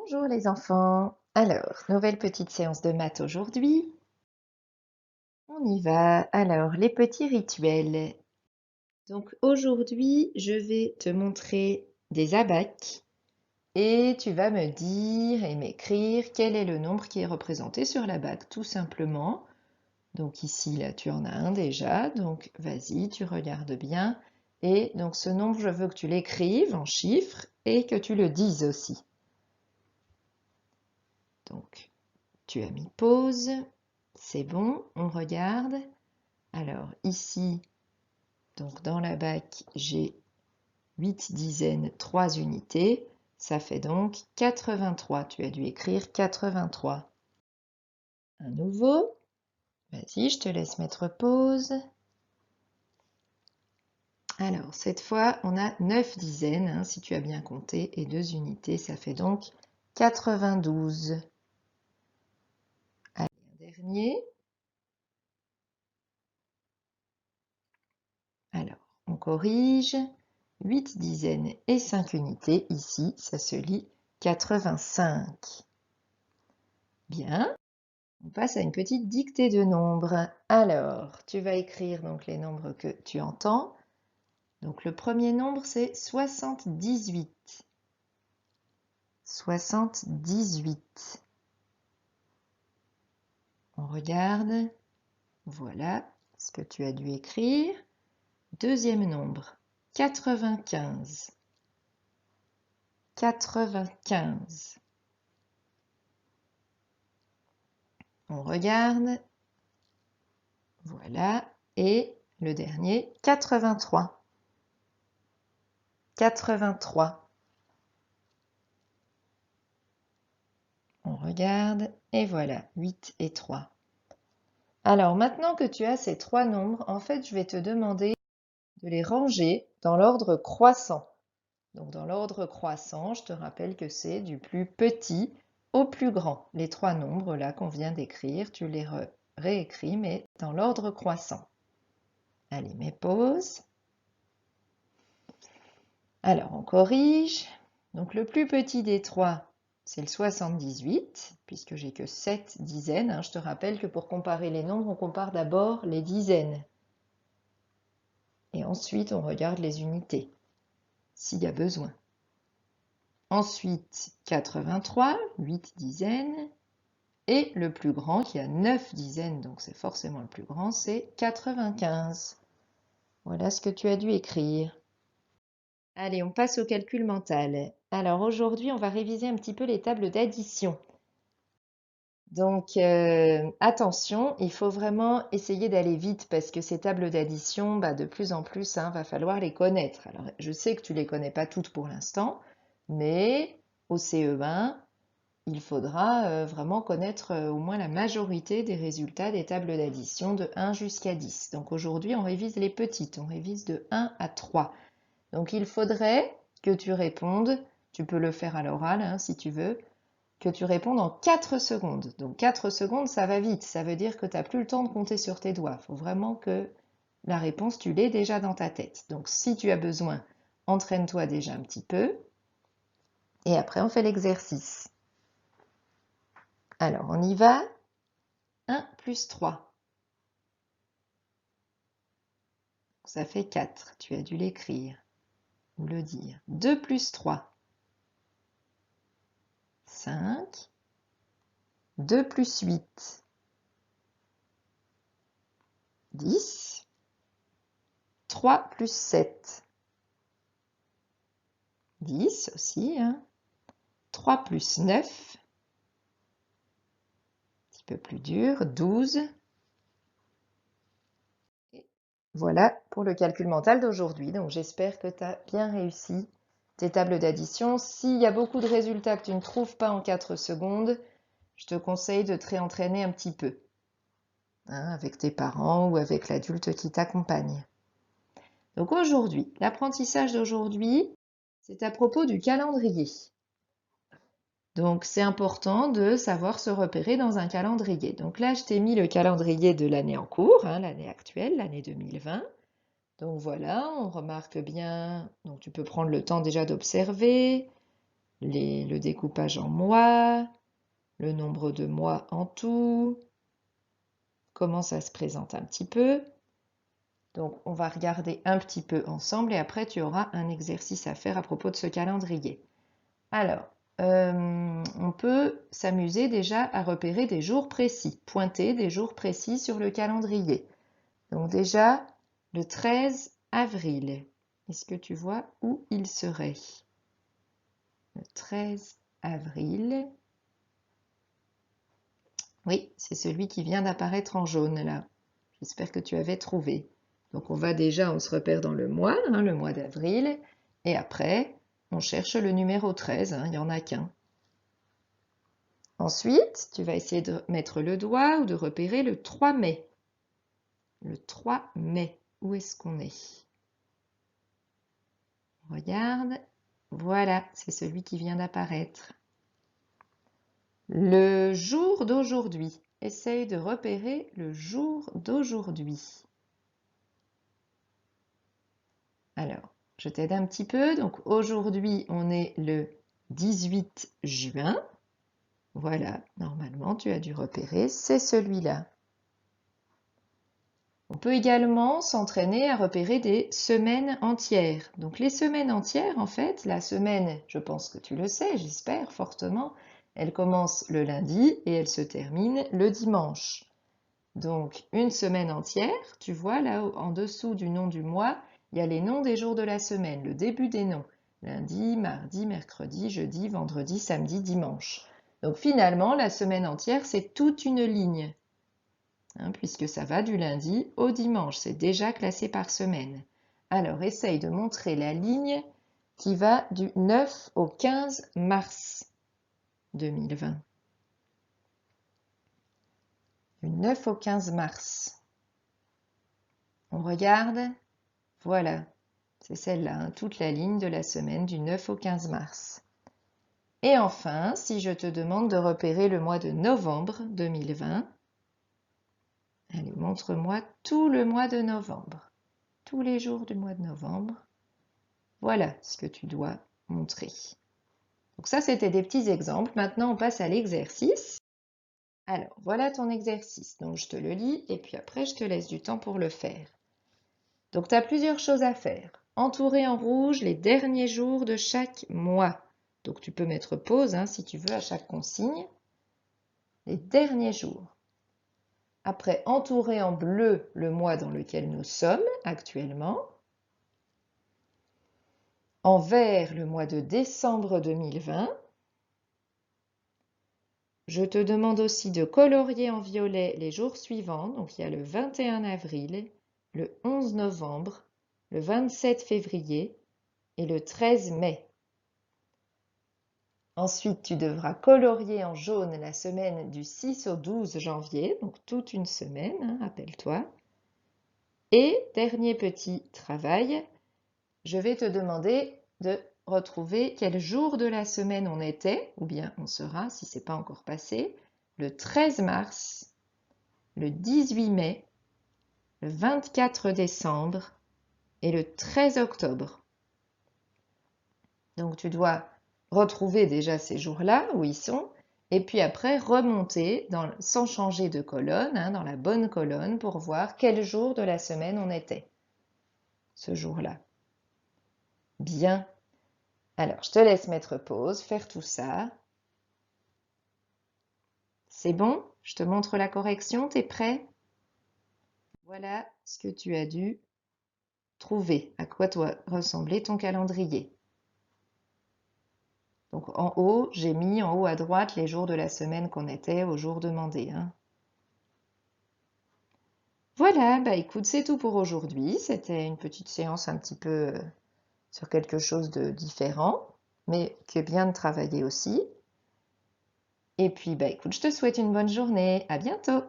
Bonjour les enfants. Alors, nouvelle petite séance de maths aujourd'hui. On y va. Alors, les petits rituels. Donc aujourd'hui, je vais te montrer des abacs et tu vas me dire et m'écrire quel est le nombre qui est représenté sur l'abac, tout simplement. Donc ici, là, tu en as un déjà. Donc vas-y, tu regardes bien. Et donc ce nombre, je veux que tu l'écrives en chiffres et que tu le dises aussi. Donc, tu as mis pause, c'est bon, on regarde. Alors ici, donc dans la bac, j'ai 8 dizaines, 3 unités. Ça fait donc 83. Tu as dû écrire 83. Un nouveau. Vas-y, je te laisse mettre pause. Alors, cette fois, on a 9 dizaines, hein, si tu as bien compté, et 2 unités. Ça fait donc 92. Allez, un dernier. Alors, on corrige. 8 dizaines et 5 unités. Ici, ça se lit 85. Bien. On passe à une petite dictée de nombres. Alors, tu vas écrire donc les nombres que tu entends. Donc, le premier nombre, c'est 78. 78. On regarde. Voilà ce que tu as dû écrire. Deuxième nombre, 95. 95. On regarde. Voilà. Et le dernier, 83. 83. On regarde. Et voilà, 8 et 3. Alors, maintenant que tu as ces trois nombres, en fait, je vais te demander de les ranger dans l'ordre croissant. Donc, dans l'ordre croissant, je te rappelle que c'est du plus petit au plus grand. Les trois nombres là qu'on vient d'écrire, tu les réécris, mais dans l'ordre croissant. Allez, mets pause. Alors, on corrige. Donc, le plus petit des trois, c'est le 78, puisque j'ai que 7 dizaines. Hein. Je te rappelle que pour comparer les nombres, on compare d'abord les dizaines. Et ensuite, on regarde les unités, s'il y a besoin. Ensuite, 83, 8 dizaines. Et le plus grand, qui a 9 dizaines, donc c'est forcément le plus grand, c'est 95. Voilà ce que tu as dû écrire. Allez, on passe au calcul mental. Alors aujourd'hui, on va réviser un petit peu les tables d'addition. Donc attention, il faut vraiment essayer d'aller vite parce que ces tables d'addition, de plus en plus, va falloir les connaître. Alors je sais que tu ne les connais pas toutes pour l'instant, mais au CE1, il faudra vraiment connaître au moins la majorité des résultats des tables d'addition de 1 jusqu'à 10. Donc aujourd'hui, on révise les petites, on révise de 1 à 3. Donc il faudrait que tu répondes, tu peux le faire à l'oral hein, si tu veux, que tu répondes en 4 secondes. Donc 4 secondes, ça va vite, ça veut dire que tu n'as plus le temps de compter sur tes doigts. Il faut vraiment que la réponse, tu l'aies déjà dans ta tête. Donc si tu as besoin, entraîne-toi déjà un petit peu. Et après, on fait l'exercice. Alors, on y va. 1 plus 3. Ça fait 4. Tu as dû l'écrire ou le dire. 2 plus 3. 5. 2 plus 8. 10. 3 plus 7. 10 aussi. Hein. 3 plus 9. Un petit peu plus dur. 12. Et voilà pour le calcul mental d'aujourd'hui. Donc j'espère que tu as bien réussi tes tables d'addition. S'il y a beaucoup de résultats que tu ne trouves pas en 4 secondes, je te conseille de te réentraîner un petit peu, hein, avec tes parents ou avec l'adulte qui t'accompagne. Donc aujourd'hui, l'apprentissage d'aujourd'hui, c'est à propos du calendrier. Donc c'est important de savoir se repérer dans un calendrier. Donc là, je t'ai mis le calendrier de l'année en cours, hein, l'année actuelle, l'année 2020. Donc voilà, on remarque bien, donc tu peux prendre le temps déjà d'observer le découpage en mois, le nombre de mois en tout, comment ça se présente un petit peu. Donc, on va regarder un petit peu ensemble et après, tu auras un exercice à faire à propos de ce calendrier. Alors, on peut s'amuser déjà à repérer des jours précis, pointer des jours précis sur le calendrier. Donc déjà, le 13 avril, est-ce que tu vois où il serait? Le 13 avril. Oui, c'est celui qui vient d'apparaître en jaune là. J'espère que tu avais trouvé. Donc on se repère dans le mois, hein, le mois d'avril, et après, on cherche le numéro 13, hein, il n'y en a qu'un. Ensuite, tu vas essayer de mettre le doigt ou de repérer le 3 mai. Le 3 mai, où est-ce qu'on est? Regarde, voilà, c'est celui qui vient d'apparaître. Le jour d'aujourd'hui. Essaye de repérer le jour d'aujourd'hui. Alors, je t'aide un petit peu. Donc aujourd'hui, on est le 18 juin. Voilà, normalement, tu as dû repérer, c'est celui-là. On peut également s'entraîner à repérer des semaines entières. Donc les semaines entières, en fait, la semaine, je pense que tu le sais, j'espère fortement, elle commence le lundi et elle se termine le dimanche. Donc une semaine entière, tu vois là en dessous du nom du mois, il y a les noms des jours de la semaine, le début des noms. Lundi, mardi, mercredi, jeudi, vendredi, samedi, dimanche. Donc finalement, la semaine entière, c'est toute une ligne. Hein, puisque ça va du lundi au dimanche, c'est déjà classé par semaine. Alors, essaye de montrer la ligne qui va du 9 au 15 mars 2020. Du 9 au 15 mars. On regarde, voilà, c'est celle-là, hein, toute la ligne de la semaine du 9 au 15 mars. Et enfin, si je te demande de repérer le mois de novembre 2020, allez, montre-moi tout le mois de novembre. Tous les jours du mois de novembre. Voilà ce que tu dois montrer. Donc ça, c'était des petits exemples. Maintenant, on passe à l'exercice. Alors, voilà ton exercice. Donc, je te le lis et puis après, je te laisse du temps pour le faire. Donc, tu as plusieurs choses à faire. Entourer en rouge les derniers jours de chaque mois. Donc, tu peux mettre pause hein, si tu veux à chaque consigne. Les derniers jours. Après, entourer en bleu le mois dans lequel nous sommes actuellement. En vert, le mois de décembre 2020. Je te demande aussi de colorier en violet les jours suivants. Donc, il y a le 21 avril, le 11 novembre, le 27 février et le 13 mai. Ensuite, tu devras colorier en jaune la semaine du 6 au 12 janvier, donc toute une semaine, hein, rappelle-toi. Et dernier petit travail, je vais te demander de retrouver quel jour de la semaine on était, ou bien on sera si ce n'est pas encore passé, le 13 mars, le 18 mai, le 24 décembre et le 13 octobre. Donc tu dois retrouver déjà ces jours-là, où ils sont, et puis après remonter sans changer de colonne, hein, dans la bonne colonne, pour voir quel jour de la semaine on était, ce jour-là. Bien. Alors, je te laisse mettre pause, faire tout ça. C'est bon? Je te montre la correction, t'es prêt? Voilà ce que tu as dû trouver, à quoi doit ressembler ton calendrier. Donc en haut, j'ai mis en haut à droite les jours de la semaine qu'on était au jour demandé. Hein. Voilà, bah écoute, c'est tout pour aujourd'hui. C'était une petite séance un petit peu sur quelque chose de différent, mais qui est bien de travailler aussi. Et puis, bah écoute, je te souhaite une bonne journée. À bientôt!